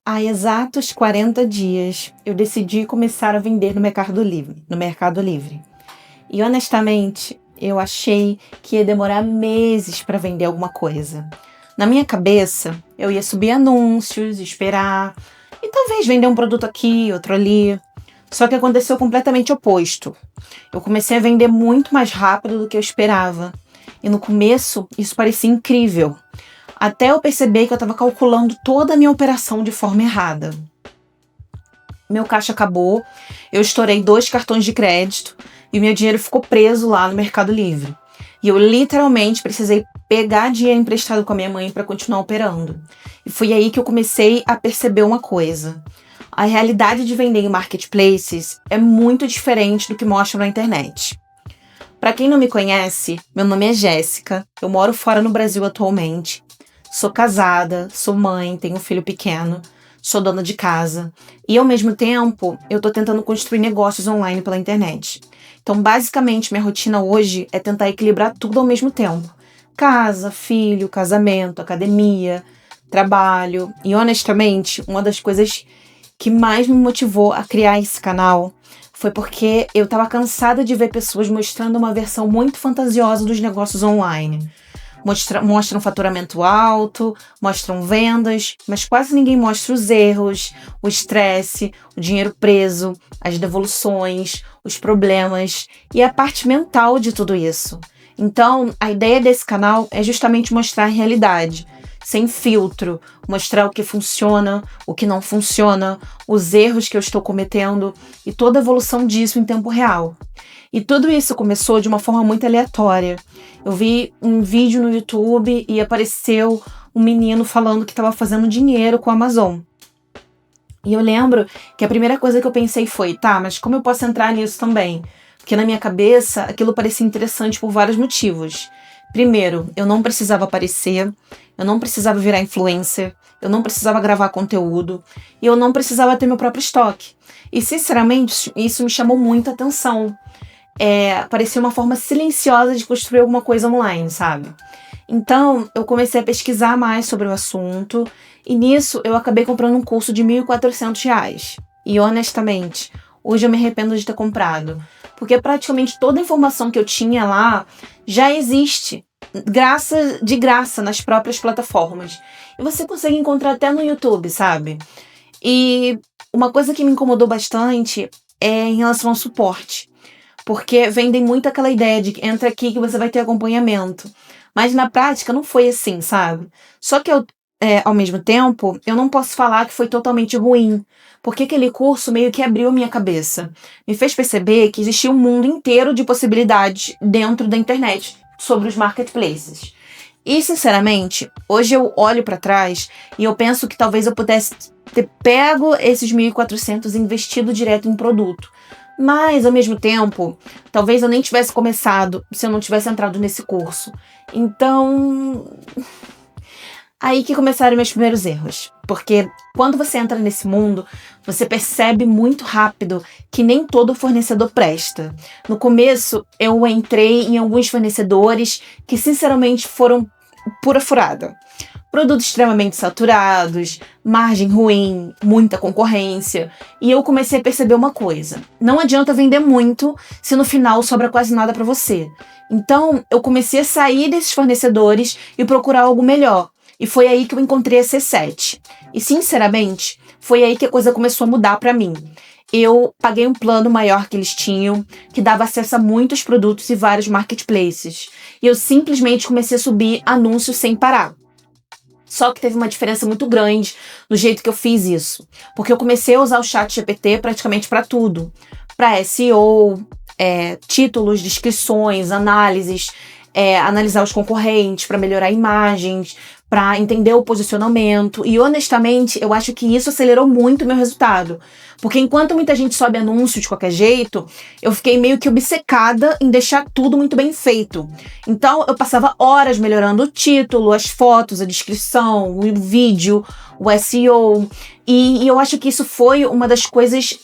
Há exatos 40 dias, eu decidi começar a vender no Mercado Livre. E honestamente, eu achei que ia demorar meses para vender alguma coisa. Na minha cabeça, eu ia subir anúncios, esperar e talvez vender um produto aqui, outro ali. Só que aconteceu completamente oposto. Eu comecei a vender muito mais rápido do que eu esperava. E no começo, isso parecia incrível. Até eu perceber que eu estava calculando toda a minha operação de forma errada. Meu caixa acabou, eu estourei 2 cartões de crédito e meu dinheiro ficou preso lá no Mercado Livre. E eu literalmente precisei pegar dinheiro emprestado com a minha mãe para continuar operando. E foi aí que eu comecei a perceber uma coisa. A realidade de vender em marketplaces é muito diferente do que mostram na internet. Para quem não me conhece, meu nome é Jéssica, eu moro fora no Brasil atualmente. Sou casada, sou mãe, tenho um filho pequeno, sou dona de casa e, ao mesmo tempo, eu tô tentando construir negócios online pela internet. Então, basicamente, minha rotina hoje é tentar equilibrar tudo ao mesmo tempo. Casa, filho, casamento, academia, trabalho. E, honestamente, uma das coisas que mais me motivou a criar esse canal foi porque eu tava cansada de ver pessoas mostrando uma versão muito fantasiosa dos negócios online. Mostram faturamento alto, mostram vendas, mas quase ninguém mostra os erros, o estresse, o dinheiro preso, as devoluções, os problemas e a parte mental de tudo isso. Então, a ideia desse canal é justamente mostrar a realidade, sem filtro, mostrar o que funciona, o que não funciona, os erros que eu estou cometendo e toda a evolução disso em tempo real. E tudo isso começou de uma forma muito aleatória. Eu vi um vídeo no YouTube e apareceu um menino falando que estava fazendo dinheiro com a Amazon. E eu lembro que a primeira coisa que eu pensei foi, mas como eu posso entrar nisso também? Porque na minha cabeça aquilo parecia interessante por vários motivos. Primeiro, eu não precisava aparecer, eu não precisava virar influencer, eu não precisava gravar conteúdo e eu não precisava ter meu próprio estoque. E sinceramente, isso me chamou muita atenção. Parecia uma forma silenciosa de construir alguma coisa online, sabe? Então, eu comecei a pesquisar mais sobre o assunto e nisso eu acabei comprando um curso de R$ 1.400. E honestamente, hoje eu me arrependo de ter comprado, porque praticamente toda a informação que eu tinha lá já existe, de graça nas próprias plataformas. E você consegue encontrar até no YouTube, sabe? E uma coisa que me incomodou bastante é em relação ao suporte. Porque vendem muito aquela ideia de que entra aqui que você vai ter acompanhamento. Mas na prática não foi assim, sabe? Só que ao mesmo tempo, eu não posso falar que foi totalmente ruim. Porque aquele curso meio que abriu a minha cabeça. Me fez perceber que existia um mundo inteiro de possibilidades dentro da internet sobre os marketplaces. E, sinceramente, hoje eu olho pra trás e eu penso que talvez eu pudesse ter pego esses 1.400 e investido direto em produto. Mas, ao mesmo tempo, talvez eu nem tivesse começado se eu não tivesse entrado nesse curso. Então, aí que começaram meus primeiros erros. Porque quando você entra nesse mundo, você percebe muito rápido que nem todo fornecedor presta. No começo, eu entrei em alguns fornecedores que, sinceramente, foram pura furada. Produtos extremamente saturados, margem ruim, muita concorrência. E eu comecei a perceber uma coisa. Não adianta vender muito se no final sobra quase nada para você. Então, eu comecei a sair desses fornecedores e procurar algo melhor. E foi aí que eu encontrei a C7. E, sinceramente, foi aí que a coisa começou a mudar para mim. Eu paguei um plano maior que eles tinham, que dava acesso a muitos produtos e vários marketplaces. E eu simplesmente comecei a subir anúncios sem parar. Só que teve uma diferença muito grande no jeito que eu fiz isso. Porque eu comecei a usar o ChatGPT praticamente para tudo. Para SEO, títulos, descrições, análises, analisar os concorrentes, para melhorar imagens, para entender o posicionamento. E honestamente, eu acho que isso acelerou muito o meu resultado. Porque enquanto muita gente sobe anúncio de qualquer jeito, eu fiquei meio que obcecada em deixar tudo muito bem feito. Então, eu passava horas melhorando o título, as fotos, a descrição, o vídeo, o SEO. E eu acho que isso foi uma das coisas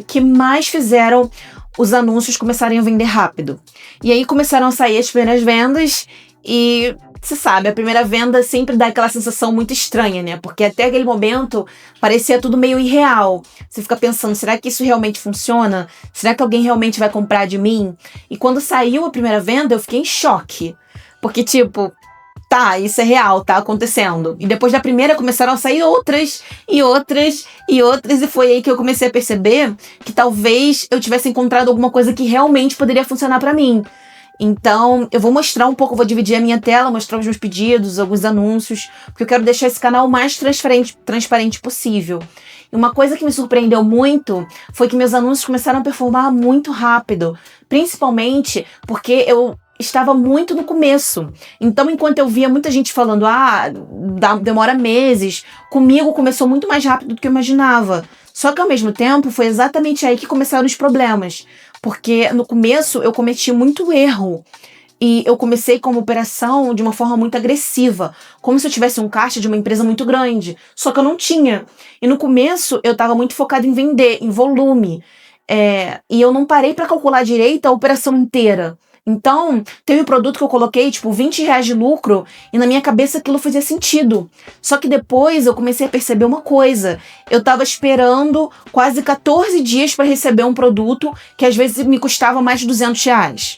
que mais fizeram os anúncios começarem a vender rápido. E aí começaram a sair as primeiras vendas e Você sabe, a primeira venda sempre dá aquela sensação muito estranha, né? Porque até aquele momento parecia tudo meio irreal. Você fica pensando, será que isso realmente funciona? Será que alguém realmente vai comprar de mim? E quando saiu a primeira venda, eu fiquei em choque. Porque, tipo, tá, isso é real, tá acontecendo. E depois da primeira começaram a sair outras, e outras, e outras, e foi aí que eu comecei a perceber que talvez eu tivesse encontrado alguma coisa que realmente poderia funcionar pra mim. Então, eu vou mostrar um pouco, vou dividir a minha tela, mostrar os meus pedidos, alguns anúncios, porque eu quero deixar esse canal o mais transparente possível. E uma coisa que me surpreendeu muito foi que meus anúncios começaram a performar muito rápido, principalmente porque eu estava muito no começo. Então, enquanto eu via muita gente falando, demora meses, comigo começou muito mais rápido do que eu imaginava. Só que, ao mesmo tempo, foi exatamente aí que começaram os problemas. Porque no começo eu cometi muito erro. E eu comecei como operação de uma forma muito agressiva, como se eu tivesse um caixa de uma empresa muito grande. Só que eu não tinha. E no começo eu estava muito focada em vender, em volume. E eu não parei para calcular direito a operação inteira. Então, teve um produto que eu coloquei, tipo, R$ 20 de lucro, e na minha cabeça aquilo fazia sentido. Só que depois eu comecei a perceber uma coisa. Eu tava esperando quase 14 dias para receber um produto que às vezes me custava mais de R$ 200.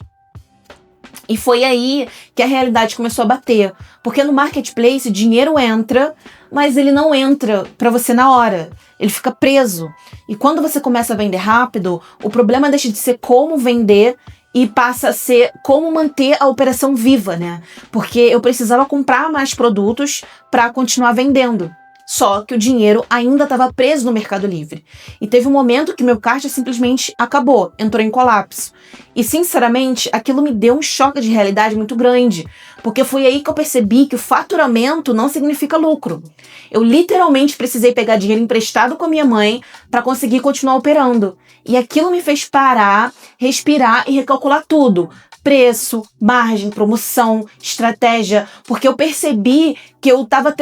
E foi aí que a realidade começou a bater. Porque no marketplace, dinheiro entra, mas ele não entra para você na hora. Ele fica preso. E quando você começa a vender rápido, o problema deixa de ser como vender e passa a ser como manter a operação viva, né? Porque eu precisava comprar mais produtos para continuar vendendo. Só que o dinheiro ainda estava preso no Mercado Livre. E teve um momento que meu caixa simplesmente acabou, entrou em colapso. E, sinceramente, aquilo me deu um choque de realidade muito grande. Porque foi aí que eu percebi que o faturamento não significa lucro. Eu literalmente precisei pegar dinheiro emprestado com a minha mãe para conseguir continuar operando. E aquilo me fez parar, respirar e recalcular tudo. Preço, margem, promoção, estratégia, porque eu percebi que eu estava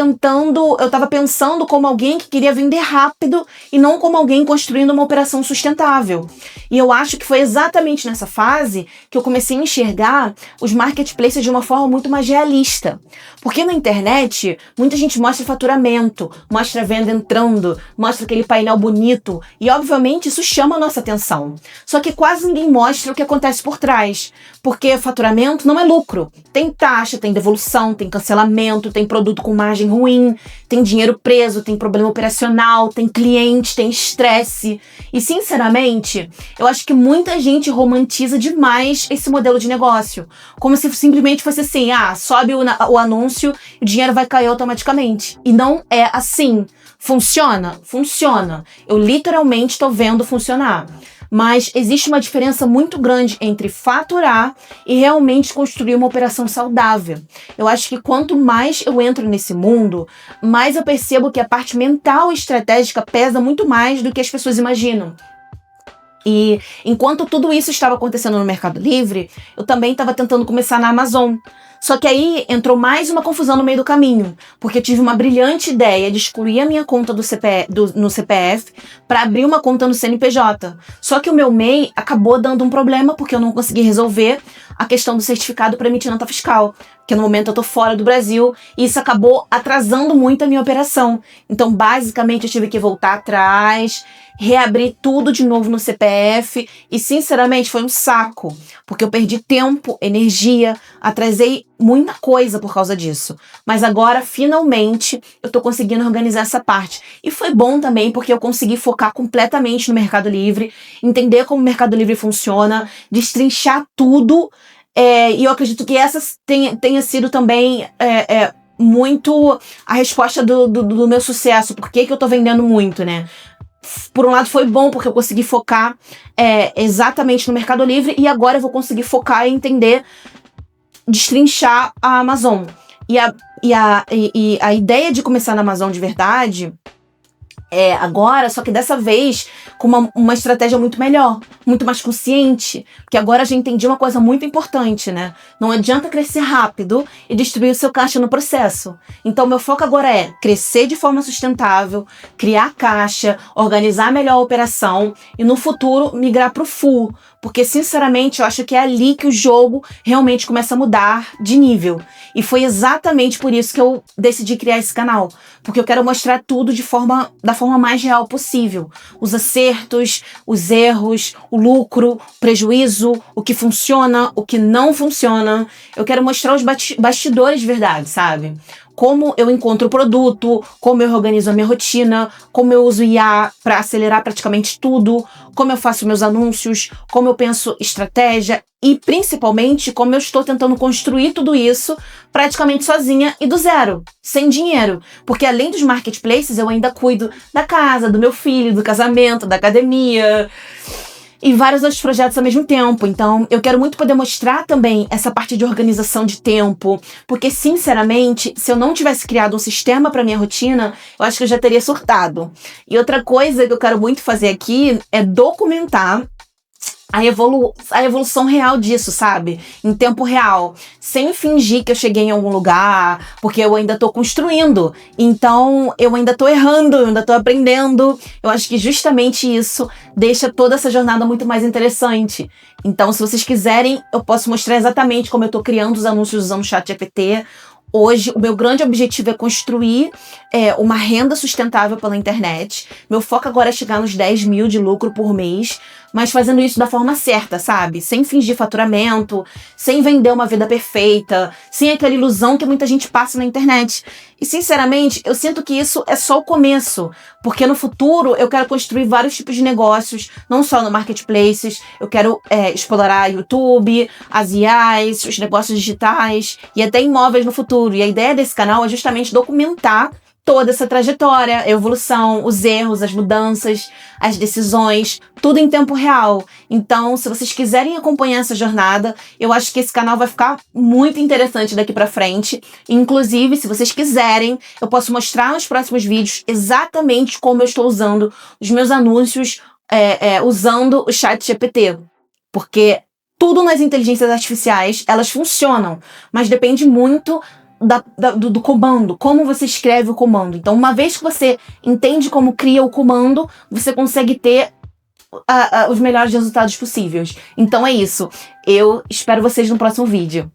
pensando como alguém que queria vender rápido e não como alguém construindo uma operação sustentável. E eu acho que foi exatamente nessa fase que eu comecei a enxergar os marketplaces de uma forma muito mais realista. Porque na internet, muita gente mostra faturamento, mostra a venda entrando, mostra aquele painel bonito e, obviamente, isso chama a nossa atenção. Só que quase ninguém mostra o que acontece por trás. Porque faturamento não é lucro. Tem taxa, tem devolução, tem cancelamento, tem produto com margem ruim, tem dinheiro preso, tem problema operacional, tem cliente, tem estresse. E, sinceramente, eu acho que muita gente romantiza demais esse modelo de negócio. Como se simplesmente fosse assim, sobe o anúncio e o dinheiro vai cair automaticamente. E não é assim. Funciona? Funciona. Eu literalmente estou vendo funcionar. Mas existe uma diferença muito grande entre faturar e realmente construir uma operação saudável. Eu acho que quanto mais eu entro nesse mundo, mais eu percebo que a parte mental e estratégica pesa muito mais do que as pessoas imaginam. E enquanto tudo isso estava acontecendo no Mercado Livre, eu também estava tentando começar na Amazon. Só que aí entrou mais uma confusão no meio do caminho, porque eu tive uma brilhante ideia de excluir a minha conta no CPF para abrir uma conta no CNPJ. Só que o meu MEI acabou dando um problema porque eu não consegui resolver a questão do certificado para emitir nota fiscal, porque no momento eu tô fora do Brasil e isso acabou atrasando muito a minha operação. Então, basicamente, eu tive que voltar atrás, reabrir tudo de novo no CPF e, sinceramente, foi um saco, porque eu perdi tempo, energia, atrasei muita coisa por causa disso. Mas agora, finalmente, eu tô conseguindo organizar essa parte. E foi bom também porque eu consegui focar completamente no Mercado Livre, entender como o Mercado Livre funciona, destrinchar tudo. E eu acredito que essa tenha sido também muito a resposta do meu sucesso. Por que eu tô vendendo muito, né? Por um lado foi bom porque eu consegui focar exatamente no Mercado Livre e agora eu vou conseguir focar e entender, destrinchar a Amazon. E a ideia de começar na Amazon de verdade agora, só que dessa vez com uma estratégia muito melhor, muito mais consciente, porque agora eu já entendi uma coisa muito importante, né? Não adianta crescer rápido e destruir o seu caixa no processo. Então, meu foco agora é crescer de forma sustentável, criar caixa, organizar melhor a operação e no futuro migrar para o full, porque sinceramente eu acho que é ali que o jogo realmente começa a mudar de nível. E foi exatamente por isso que eu decidi criar esse canal, porque eu quero mostrar tudo da forma mais real possível. Os acertos, os erros, o lucro, o prejuízo, o que funciona, o que não funciona. Eu quero mostrar os bastidores de verdade, sabe? Como eu encontro o produto, como eu organizo a minha rotina, como eu uso IA para acelerar praticamente tudo, como eu faço meus anúncios, como eu penso estratégia e principalmente como eu estou tentando construir tudo isso praticamente sozinha e do zero, sem dinheiro. Porque além dos marketplaces, eu ainda cuido da casa, do meu filho, do casamento, da academia e vários outros projetos ao mesmo tempo. Então, eu quero muito poder mostrar também essa parte de organização de tempo, porque, sinceramente, se eu não tivesse criado um sistema para minha rotina, eu acho que eu já teria surtado. E outra coisa que eu quero muito fazer aqui é documentar a evolução real disso, sabe? Em tempo real. Sem fingir que eu cheguei em algum lugar, porque eu ainda tô construindo. Então, eu ainda tô errando, eu ainda tô aprendendo. Eu acho que justamente isso deixa toda essa jornada muito mais interessante. Então, se vocês quiserem, eu posso mostrar exatamente como eu tô criando os anúncios usando o ChatGPT. Hoje, o meu grande objetivo é construir uma renda sustentável pela internet. Meu foco agora é chegar nos 10 mil de lucro por mês, mas fazendo isso da forma certa, sabe? Sem fingir faturamento, sem vender uma vida perfeita, sem aquela ilusão que muita gente passa na internet. E, sinceramente, eu sinto que isso é só o começo, porque no futuro eu quero construir vários tipos de negócios, não só no marketplaces, eu quero explorar YouTube, as IAs, os negócios digitais e até imóveis no futuro. E a ideia desse canal é justamente documentar toda essa trajetória, a evolução, os erros, as mudanças, as decisões, tudo em tempo real. Então, se vocês quiserem acompanhar essa jornada, eu acho que esse canal vai ficar muito interessante daqui pra frente. Inclusive, se vocês quiserem, eu posso mostrar nos próximos vídeos exatamente como eu estou usando os meus anúncios usando o ChatGPT. Porque tudo nas inteligências artificiais, elas funcionam, mas depende muito do comando, como você escreve o comando. Então, uma vez que você entende como cria o comando, você consegue ter os melhores resultados possíveis. Então é isso. Eu espero vocês no próximo vídeo.